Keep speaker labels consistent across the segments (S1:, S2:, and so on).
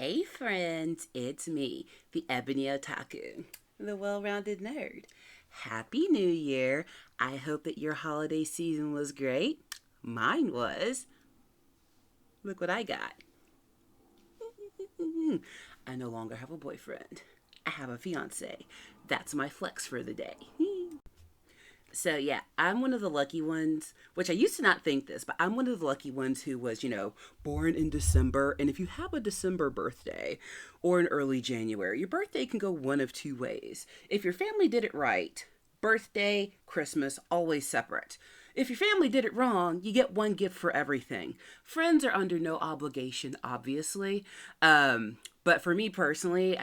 S1: Hey friends, it's me, the Ebony Otaku, the well-rounded nerd. Happy New Year! I hope that your holiday season was great. Mine was. Look what I got. I no longer have a boyfriend. I have a fiance. That's my flex for the day. So yeah, I'm one of the lucky ones, which I used to not think this, but I'm one of the lucky ones who was, born in December. And if you have a December birthday or an early January, your birthday can go one of two ways. If your family did it right, birthday, Christmas, always separate. If your family did it wrong, you get one gift for everything. Friends are under no obligation, obviously. But for me personally,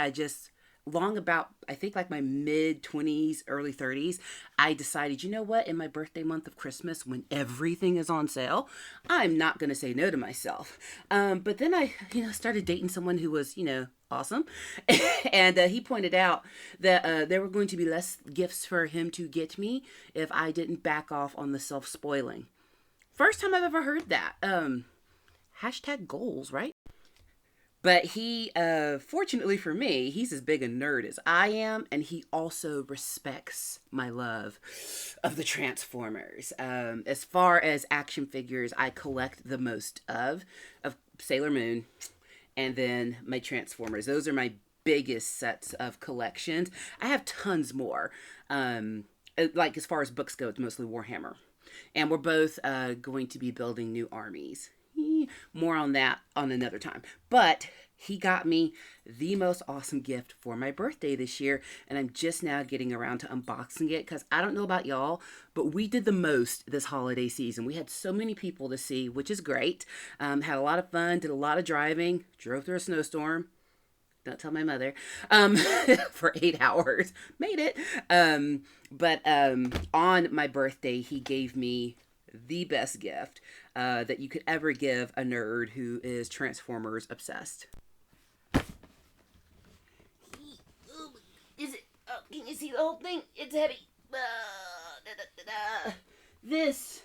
S1: long about, I think like my mid 20s, early 30s, I decided, you know what, in my birthday month of Christmas, when everything is on sale, I'm not going to say no to myself. But then I, started dating someone who was, awesome. And he pointed out that there were going to be less gifts for him to get me if I didn't back off on the self-spoiling. First time I've ever heard that. Hashtag goals, right? But he, fortunately for me, he's as big a nerd as I am, and he also respects my love of the Transformers. As far as action figures, I collect the most of Sailor Moon, and then my Transformers. Those are my biggest sets of collections. I have tons more. Like as far as books go, it's mostly Warhammer. And we're both going to be building new armies. More on that on another time. But he got me the most awesome gift for my birthday this year, and I'm just now getting around to unboxing it because I don't know about y'all, but we did the most this holiday season. We had so many people to see, which is great. Had a lot of fun, did a lot of driving, drove through a snowstorm. Don't tell my mother. For 8 hours. Made it. But on my birthday, he gave me the best gift that you could ever give a nerd who is Transformers obsessed. Is it? Oh, can you see the whole thing? It's heavy. This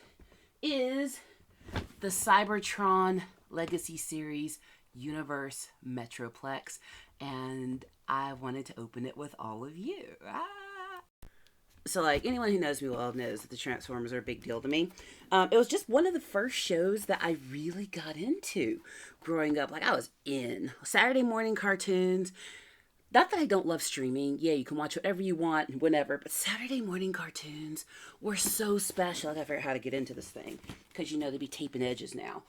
S1: is the Cybertron Legacy Series Universe Metroplex, and I wanted to open it with all of you. So, like, anyone who knows me well knows that the Transformers are a big deal to me. It was just one of the first shows that I really got into growing up. Like, I was in Saturday morning cartoons. Not that I don't love streaming. Yeah, you can watch whatever you want, whenever. But Saturday morning cartoons were so special. I gotta figure out how to get into this thing. Because, they'd be taping edges now.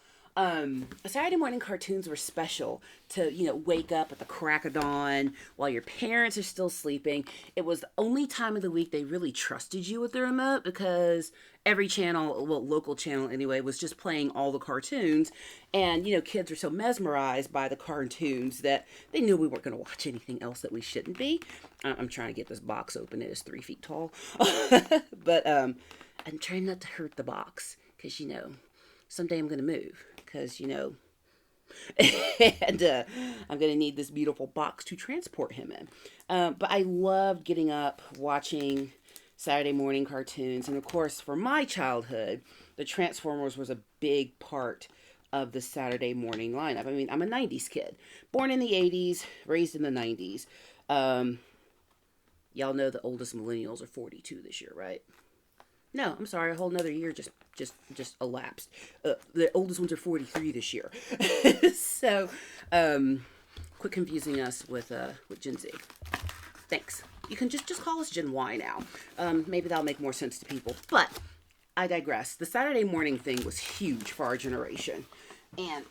S1: Saturday morning cartoons were special to, wake up at the crack of dawn while your parents are still sleeping. It was the only time of the week they really trusted you with the remote because every channel, well, local channel anyway, was just playing all the cartoons. And, kids were so mesmerized by the cartoons that they knew we weren't going to watch anything else that we shouldn't be. I'm trying to get this box open. It is 3 feet tall. But I'm trying not to hurt the box because, someday I'm going to move. Because, and I'm going to need this beautiful box to transport him in. But I loved getting up, watching Saturday morning cartoons. And, of course, for my childhood, the Transformers was a big part of the Saturday morning lineup. I mean, I'm a 90s kid. Born in the 80s, raised in the 90s. Y'all know the oldest millennials are 42 this year, right? No, I'm sorry. A whole nother year just elapsed. The oldest ones are 43 this year. So, quit confusing us with Gen Z. Thanks. You can just call us Gen Y now. Maybe that'll make more sense to people. But I digress. The Saturday morning thing was huge for our generation. And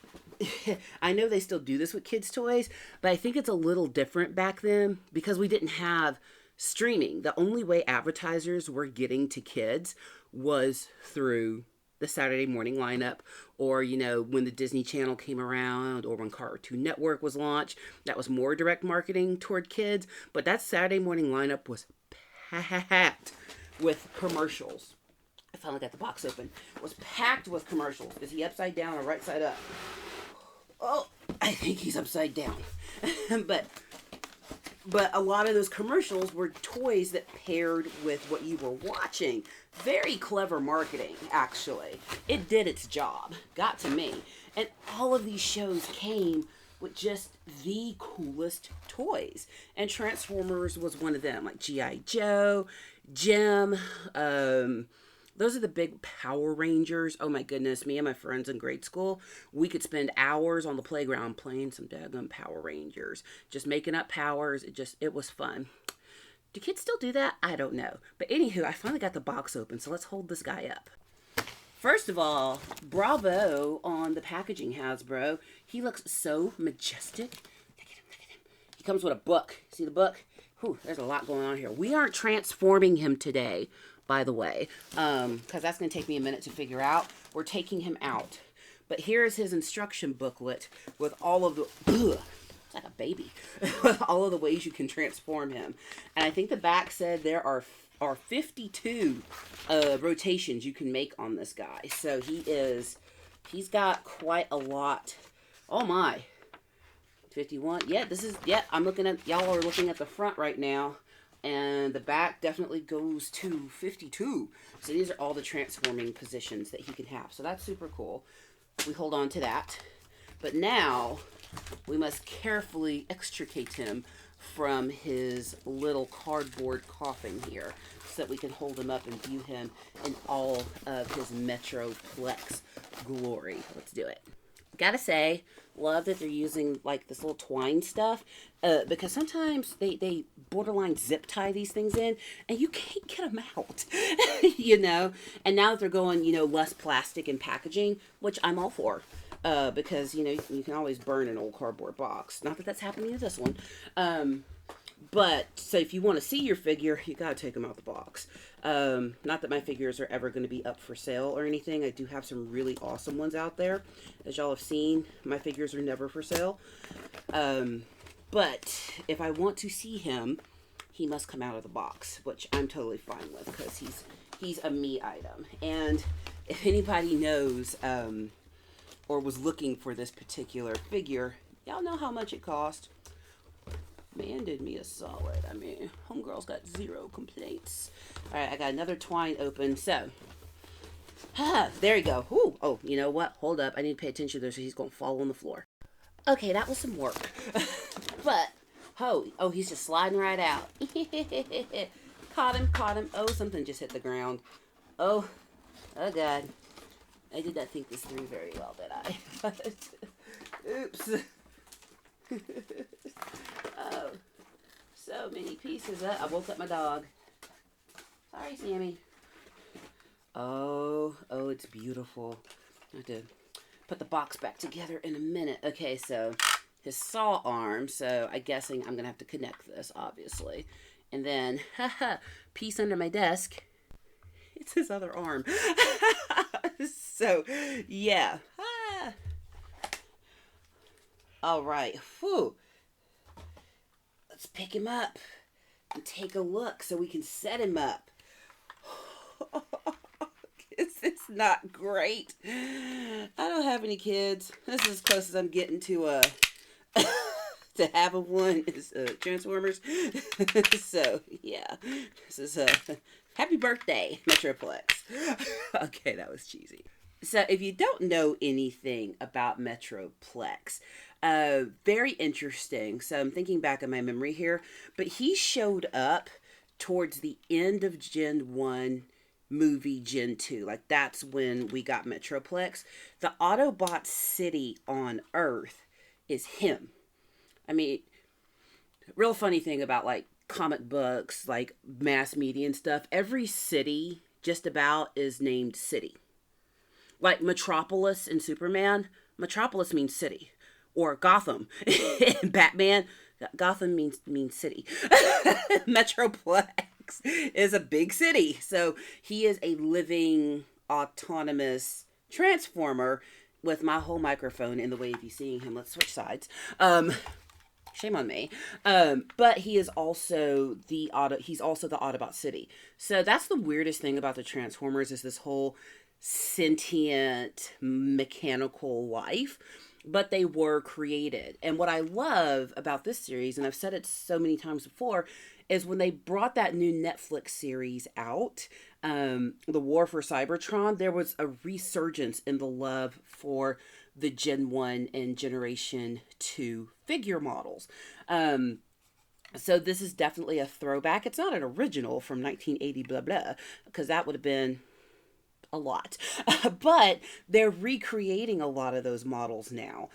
S1: I know they still do this with kids' toys, but I think it's a little different back then because we didn't have streaming. The only way advertisers were getting to kids was through the Saturday morning lineup, or when the Disney Channel came around, or when Cartoon Network was launched. That was more direct marketing toward kids, but that Saturday morning lineup was packed with commercials. I finally got the box open. It was packed with commercials. Is he upside down or right side up? Oh, I think he's upside down. But a lot of those commercials were toys that paired with what you were watching. Very clever marketing, actually. It did its job. Got to me. And all of these shows came with just the coolest toys. And Transformers was one of them, like G.I. Joe, Jim, those are the big Power Rangers. Oh my goodness, me and my friends in grade school, we could spend hours on the playground playing some daggum Power Rangers, just making up powers. It was fun. Do kids still do that? I don't know. But anywho, I finally got the box open, so let's hold this guy up. First of all, bravo on the packaging, Hasbro. He looks so majestic. Look at him, look at him. He comes with a book. See the book? Whew, there's a lot going on here. We aren't transforming him today, by the way, because that's going to take me a minute to figure out. We're taking him out. But here is his instruction booklet with all of the... Ugh, it's like a baby. With all of the ways you can transform him. And I think the back said there are 52 rotations you can make on this guy. So he's got quite a lot. Oh my. 51. Yeah, I'm looking at, y'all are looking at the front right now. And the back definitely goes to 52. So these are all the transforming positions that he can have. So that's super cool. We hold on to that. But now we must carefully extricate him from his little cardboard coffin here so that we can hold him up and view him in all of his Metroplex glory. Let's do it. Gotta say, love that they're using like this little twine stuff because sometimes they borderline zip tie these things in and you can't get them out, you know. And now that they're going, you know, less plastic and packaging, which I'm all for because, you know, you can always burn an old cardboard box. Not that that's happening to this one. But so if you want to see your figure, you got to take them out the box. Not that my figures are ever going to be up for sale or anything. I do have some really awesome ones out there. As y'all have seen, my figures are never for sale. But if I want to see him, he must come out of the box, which I'm totally fine with because he's a me item. And if anybody knows or was looking for this particular figure, y'all know how much it cost. Man did me a solid. I mean, homegirl's got zero complaints. All right, I got another twine open. So, there you go. Ooh, oh, you know what? Hold up. I need to pay attention to this, so he's going to fall on the floor. Okay, that was some work. But, oh, he's just sliding right out. Caught him. Oh, something just hit the ground. Oh, God. I did not think this through very well, did I? Oops. Oh, so many pieces. I woke up my dog. Sorry, Sammy. Oh, it's beautiful. I have to put the box back together in a minute. Okay, so his saw arm. So I'm guessing I'm going to have to connect this, obviously. And then, piece under my desk. It's his other arm. So, yeah. All right. Whew. Let's pick him up and take a look so we can set him up. Is this not great? I don't have any kids. This is as close as I'm getting to to having one is Transformers. So yeah, this is happy birthday, Metroplex. Okay, that was cheesy. So if you don't know anything about Metroplex, very interesting. So I'm thinking back in my memory here, but he showed up towards the end of Gen 1 movie Gen 2. Like that's when we got Metroplex. The Autobot city on Earth is him. I mean, real funny thing about like comic books, like mass media and stuff, every city just about is named city. Like Metropolis in Superman, Metropolis means city. Or Gotham in Batman, Gotham means city. Metroplex is a big city. So he is a living, autonomous transformer with my whole microphone in the way of you seeing him. Let's switch sides. Shame on me. But he is also he's also the Autobot city. So that's the weirdest thing about the Transformers is this whole sentient mechanical life, but they were created. And what I love about this series, and I've said it so many times before, is when they brought that new Netflix series out, The War for Cybertron, there was a resurgence in the love for the Gen 1 and Generation 2 figure models. So this is definitely a throwback. It's not an original from 1980, blah, blah, because that would have been a lot. But they're recreating a lot of those models now.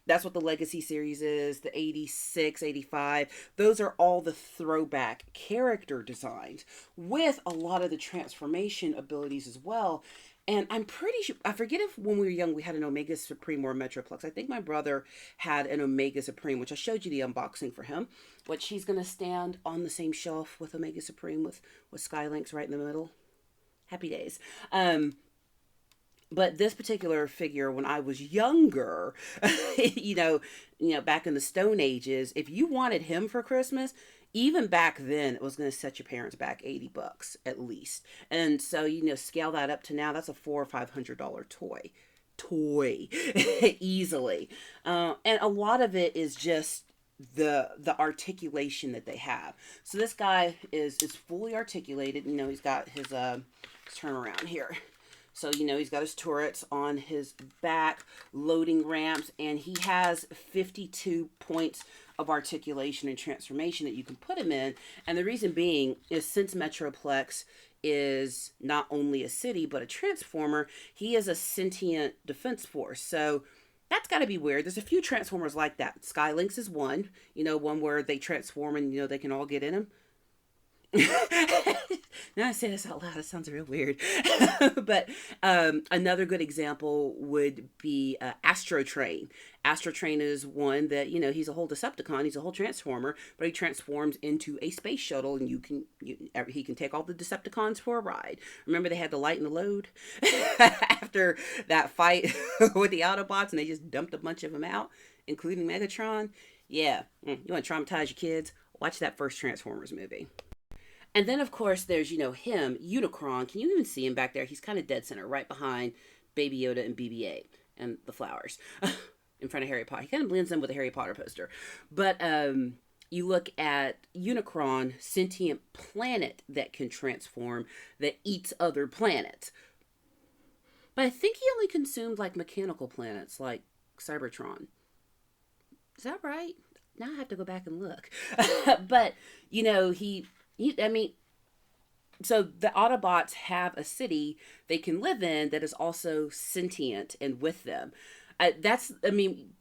S1: That's what the Legacy series is, the 86, 85. Those are all the throwback character designs with a lot of the transformation abilities as well. And I'm pretty sure, I forget if when we were young we had an Omega Supreme or a Metroplex. I think my brother had an Omega Supreme, which I showed you the unboxing for him. Which he's going to stand on the same shelf with Omega Supreme with Skylinks right in the middle. Happy days. But this particular figure, when I was younger, back in the Stone Ages, if you wanted him for Christmas, even back then, it was going to set your parents back $80 at least. And so, scale that up to now, that's a $400 or $500 toy, easily. And a lot of it is just the articulation that they have. So this guy is fully articulated. He's got his let's turn around here. So, he's got his turrets on his back, loading ramps, and he has 52 points of articulation and transformation that you can put him in. And the reason being is since Metroplex is not only a city, but a transformer, he is a sentient defense force. So that's got to be weird. There's a few transformers like that. Skylinks is one, one where they transform and, they can all get in him. Now I say this out loud, it sounds real weird. But another good example would be Astrotrain. Astrotrain is one that, he's a whole Decepticon, he's a whole transformer, but he transforms into a space shuttle, and he can take all the Decepticons for a ride. Remember they had to lighten the load after that fight with the Autobots, and they just dumped a bunch of them out, including Megatron. Yeah, you want to traumatize your kids? Watch that first Transformers movie. And then, of course, there's, him, Unicron. Can you even see him back there? He's kind of dead center, right behind Baby Yoda and BB-8 and the flowers in front of Harry Potter. He kind of blends in with the Harry Potter poster. But you look at Unicron, sentient planet that can transform, that eats other planets. But I think he only consumed, mechanical planets, like Cybertron. Is that right? Now I have to go back and look. But, so the Autobots have a city they can live in that is also sentient and with them.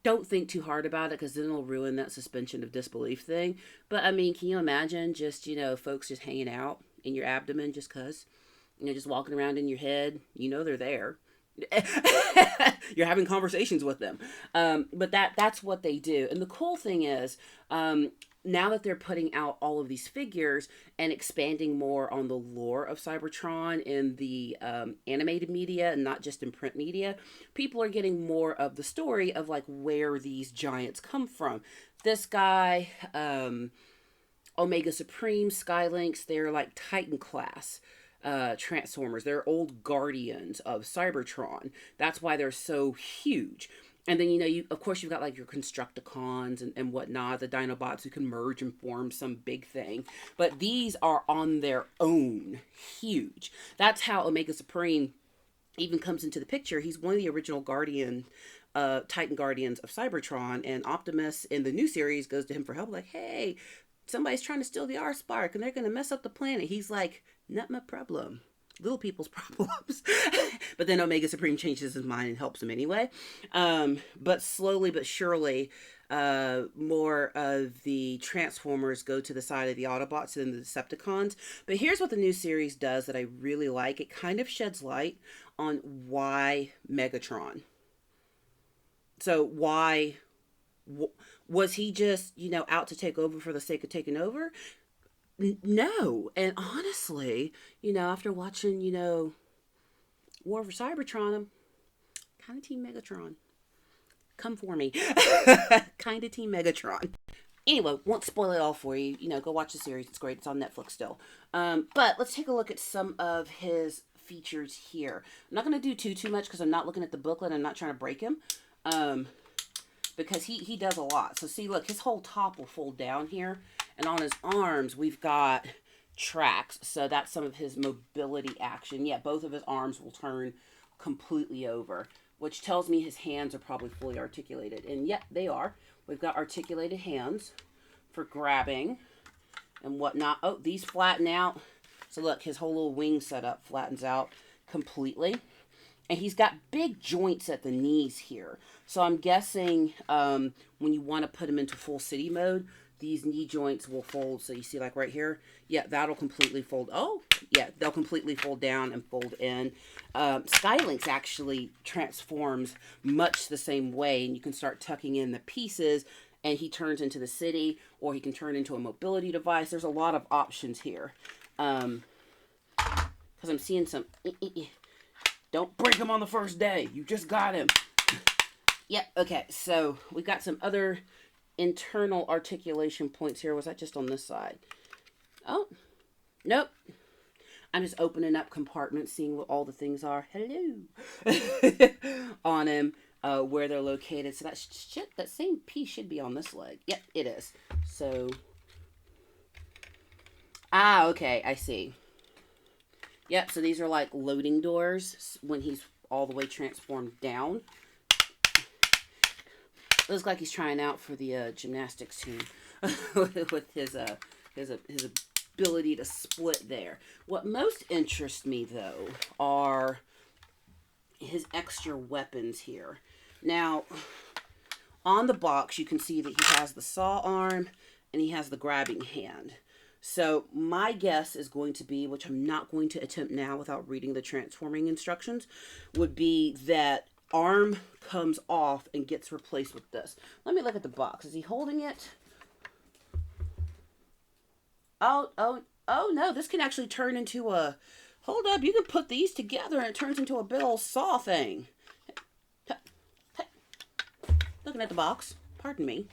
S1: Don't think too hard about it because then it'll ruin that suspension of disbelief thing. But, can you imagine just, folks just hanging out in your abdomen just because? Just walking around in your head, they're there. You're having conversations with them. But that's what they do. And the cool thing is, now that they're putting out all of these figures and expanding more on the lore of Cybertron in the animated media and not just in print media, people are getting more of the story of where these giants come from. This guy, Omega Supreme, Skylinks, they're Titan class Transformers. They're old guardians of Cybertron. That's why they're so huge. And then, of course, you've got your Constructicons and whatnot, the Dinobots who can merge and form some big thing. But these are on their own huge. That's how Omega Supreme even comes into the picture. He's one of the original Titan Guardians of Cybertron. And Optimus in the new series goes to him for help. Hey, somebody's trying to steal the R-Spark and they're going to mess up the planet. He's like, not my problem. Little people's problems. But then Omega Supreme changes his mind and helps him anyway. But slowly but surely, more of the Transformers go to the side of the Autobots than the Decepticons. But here's what the new series does that I really like. It kind of sheds light on why Megatron. So why... was he just, out to take over for the sake of taking over? No. And honestly, after watching, War for Cybertron, I'm kind of Team Megatron. Come for me. Kind of Team Megatron. Anyway, won't spoil it all for you. Go watch the series. It's great. It's on Netflix still. But let's take a look at some of his features here. I'm not going to do too much because I'm not looking at the booklet. I'm not trying to break him. Because he does a lot. So see, look, his whole top will fold down here. And on his arms, we've got tracks. So that's some of his mobility action. Yeah, both of his arms will turn completely over. which tells me his hands are probably fully articulated. And yep, they are. We've got articulated hands for grabbing and whatnot. Oh, these flatten out. So look, his whole little wing setup flattens out completely. And he's got big joints at the knees here. So I'm guessing when you want to put him into full city mode, these knee joints will fold. So you see like right here, yeah, that'll completely fold. Oh, yeah, they'll completely fold down and fold in. Skylinks actually transforms much the same way. And you can start tucking in the pieces and he turns into the city, or he can turn into a mobility device. There's a lot of options here. Because I'm seeing some... Don't break him on the first day. You just got him. Yep, okay. So we've got some other internal articulation points here. Was that just on this side? Oh, nope. I'm just opening up compartments, seeing what all the things are. Hello. On him, where they're located. So that same piece should be on this leg. Yep, it is. So, okay, I see. Yep, so these are like loading doors when he's all the way transformed down. Looks like he's trying out for the gymnastics team with his ability to split there. What most interests me, though, are his extra weapons here. Now, on the box, you can see that he has the saw arm and he has the grabbing hand. So my guess is going to be, which I'm not going to attempt now without reading the transforming instructions, would be that arm comes off and gets replaced with this. Let me look at the box. Is he holding it? Oh no, this can actually turn into a, hold up, you can put these together and it turns into a big old saw thing. Looking at the box, pardon me.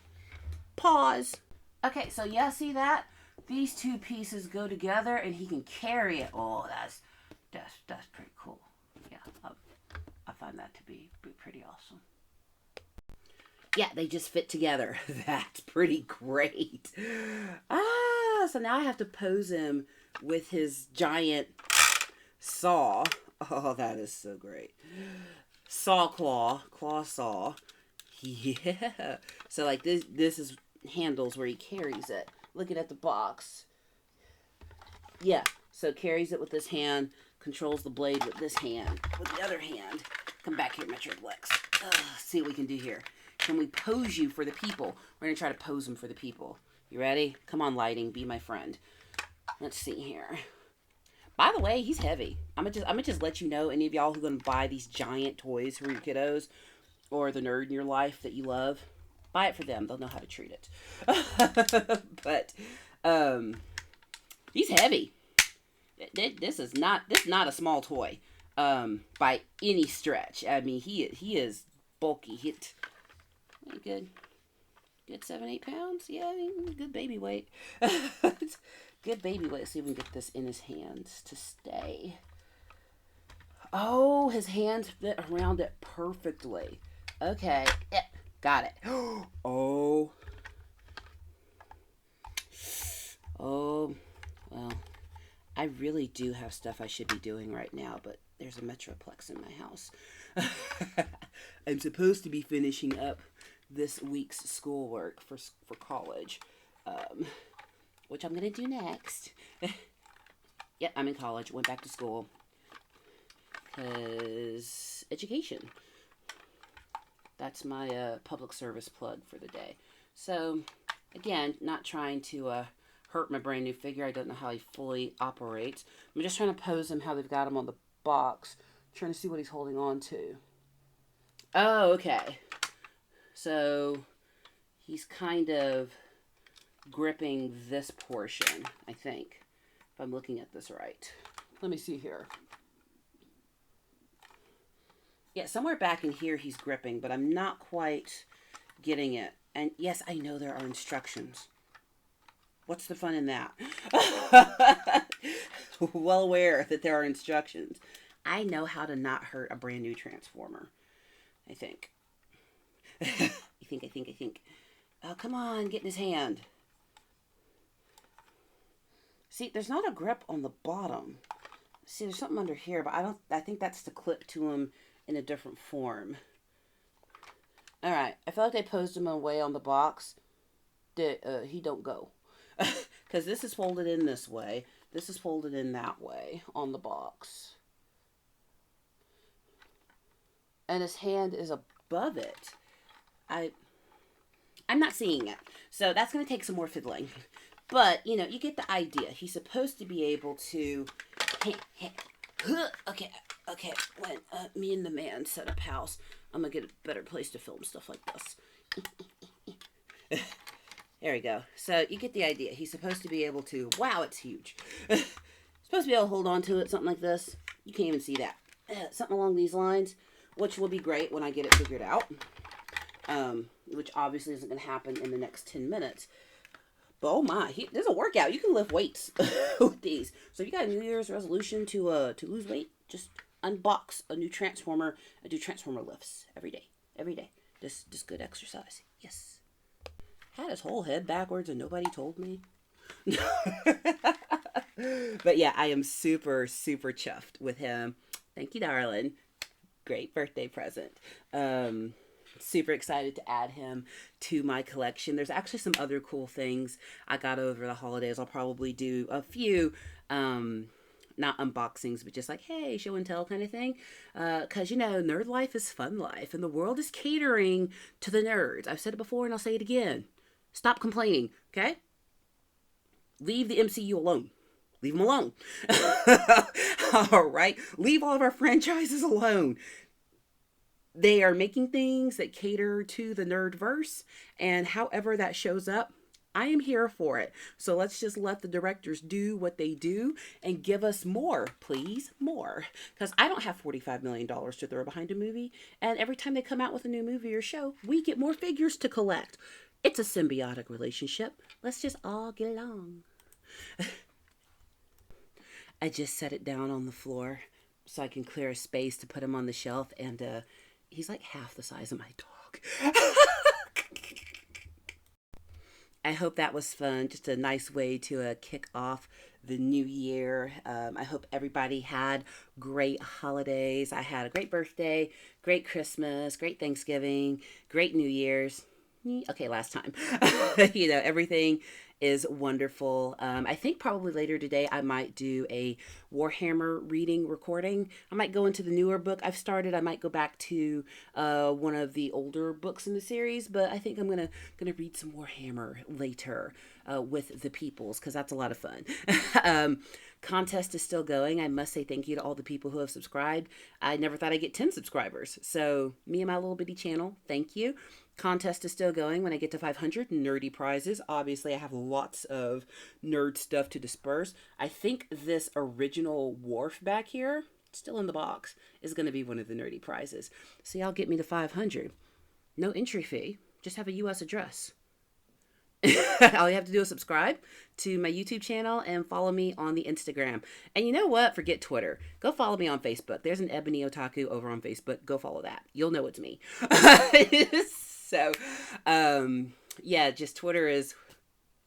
S1: Pause. Okay, so yeah, see that? These two pieces go together and he can carry it. Oh, that's pretty cool. Yeah, I find that to be pretty awesome. Yeah, they just fit together. That's pretty great. So now I have to pose him with his giant saw. Oh, that is so great. Claw saw. Yeah. So like this is handles where he carries it. Looking at the box. Yeah, so carries it with this hand, controls the blade with this hand. With the other hand, come back here, Metroplex. See what we can do here. Can we pose you for the people? We're going to try to pose him for the people. You ready? Come on, lighting, be my friend. Let's see here. By the way, he's heavy. I'm gonna just let you know, any of y'all who are going to buy these giant toys for your kiddos, or the nerd in your life that you love, buy it for them. They'll know how to treat it. But he's heavy. This is not a small toy by any stretch. I mean, he is bulky. Good 7-8 pounds. Yeah, good baby weight. Good baby weight. Let's see if we can get this in his hands to stay. Oh, his hands fit around it perfectly. Okay. Yeah. Got it. Oh, well, I really do have stuff I should be doing right now, but there's a Metroplex in my house. I'm supposed to be finishing up this week's schoolwork for college, which I'm going to do next. Yep, I'm in college. Went back to school because education. That's my public service plug for the day. So, again, not trying to hurt my brand new figure. I don't know how he fully operates. I'm just trying to pose him how they've got him on the box. Trying to see what he's holding on to. Oh, okay. So, he's kind of gripping this portion, I think. If I'm looking at this right. Let me see here. Yeah, somewhere back in here he's gripping, but I'm not quite getting it. And yes, I know there are instructions. What's the fun in that? Well aware that there are instructions. I know how to not hurt a brand new Transformer. I think. I think. Oh, come on, get in his hand. See, there's not a grip on the bottom. See, there's something under here, but I think that's the clip to him in a different form. All right, I feel like I posed him away on the box that he don't go. Because this is folded in this way. This is folded in that way on the box. And his hand is above it. I'm not seeing it. So that's going to take some more fiddling. But, you know, you get the idea. He's supposed to be able to... Okay, when me and the man set up house, I'm going to get a better place to film stuff like this. There we go. So you get the idea. He's supposed to be able to... Wow, it's huge. Supposed to be able to hold on to it, something like this. You can't even see that. Something along these lines, which will be great when I get it figured out. Which obviously isn't going to happen in the next 10 minutes. But oh my, there's a workout. You can lift weights with these. So if you got a New Year's resolution to lose weight, just unbox a new transformer and do transformer lifts every day. Every day. Just good exercise. Yes. Had his whole head backwards and nobody told me. But yeah, I am super, super chuffed with him. Thank you, darling. Great birthday present. Super excited to add him to my collection. There's actually some other cool things I got over the holidays. I'll probably do a few, not unboxings, but just like, hey, show and tell kind of thing. Because, you know, nerd life is fun life, and the world is catering to the nerds. I've said it before, and I'll say it again. Stop complaining, okay? Leave the MCU alone. Leave them alone. All right? Leave all of our franchises alone. They are making things that cater to the nerdverse, and however that shows up, I am here for it. So let's just let the directors do what they do and give us more, please, more. Because I don't have $45 million to throw behind a movie, and every time they come out with a new movie or show, we get more figures to collect. It's a symbiotic relationship. Let's just all get along. I just set it down on the floor so I can clear a space to put him on the shelf, and he's like half the size of my dog. I hope that was fun. Just a nice way to kick off the new year. I hope everybody had great holidays. I had a great birthday, great Christmas, great Thanksgiving, great New Year's. Okay, last time. You know, everything is wonderful. I think probably later today I might do a Warhammer reading recording. I might go into the newer book I've started. I might go back to one of the older books in the series, but I think I'm gonna read some Warhammer later with the peoples, because that's a lot of fun. Contest is still going. I must say thank you to all the people who have subscribed. I never thought I'd get 10 subscribers. So me and my little bitty channel, thank you. Contest is still going. When I get to 500 nerdy prizes, obviously I have lots of nerd stuff to disperse. I think this original Wharf back here, still in the box, is going to be one of the nerdy prizes. So y'all get me to 500. No entry fee. Just have a U.S. address. All you have to do is subscribe to my YouTube channel and follow me on the Instagram. And you know what? Forget Twitter. Go follow me on Facebook. There's an Ebony Otaku over on Facebook. Go follow that. You'll know it's me. So, yeah, just Twitter is,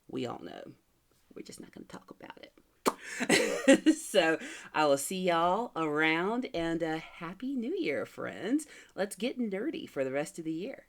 S1: we all know. We're just not going to talk about it. So, I will see y'all around, and Happy New Year, friends. Let's get nerdy for the rest of the year.